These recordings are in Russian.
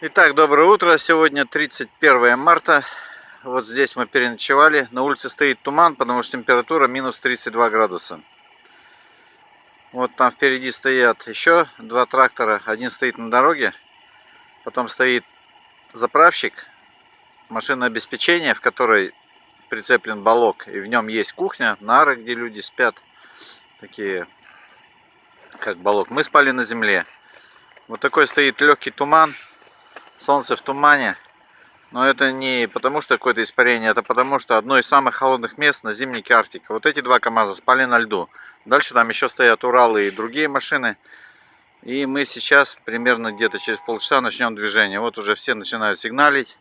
Итак, доброе утро. Сегодня 31 марта. Вот здесь мы переночевали. На улице стоит туман, потому что температура минус 32 градуса. Вот там впереди стоят еще два трактора. Один стоит на дороге. Потом стоит заправщик, машина обеспечения, в которой прицеплен балок. И в нем есть кухня, нары, где люди спят. Такие, как балок. Мы спали на земле. Вот такой стоит легкий туман. Солнце в тумане. Но это не потому, что какое-то испарение, это потому, что одно из самых холодных мест на зимнике Арктика. Вот эти два КАМАЗа спали на льду. Дальше там еще стоят Уралы и другие машины. И мы сейчас примерно где-то через полчаса начнем движение. Вот уже все начинают сигналить.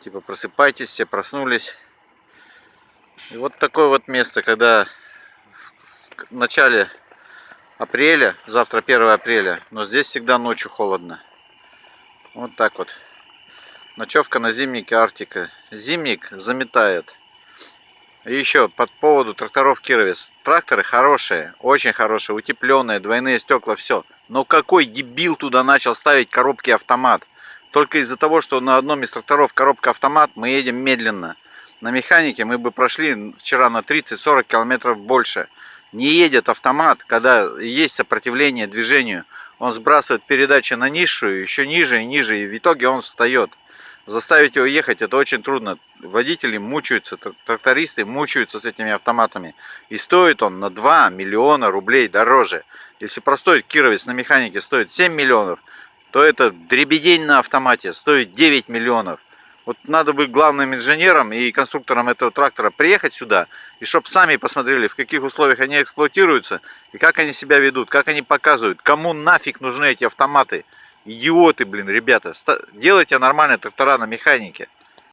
Типа просыпайтесь, все проснулись. И вот такое вот место, когда в начале апреля, завтра 1 апреля, но здесь всегда ночью холодно. Вот так вот. Ночевка на зимнике Арктика. Зимник заметает. И еще по поводу тракторов Кировец. Тракторы хорошие, очень хорошие, утепленные, двойные стекла, все. Но какой дебил туда начал ставить коробки автомат? Только из-за того, что на одном из тракторов коробка автомат, мы едем медленно. На механике мы бы прошли вчера на 30-40 километров больше. Не едет автомат, когда есть сопротивление движению. Он сбрасывает передачи на низшую, еще ниже и ниже, и в итоге он встает. Заставить его ехать это очень трудно. Водители мучаются, трактористы мучаются с этими автоматами. И стоит он на 2 миллиона рублей дороже. Если простой Кировец на механике стоит 7 миллионов, то это дребедень на автомате стоит 9 миллионов. Вот надо быть главным инженером и конструктором этого трактора приехать сюда, и чтобы сами посмотрели, в каких условиях они эксплуатируются, и как они себя ведут, как они показывают, кому нафиг нужны эти автоматы. Идиоты, блин, ребята. Делайте нормальные трактора на механике.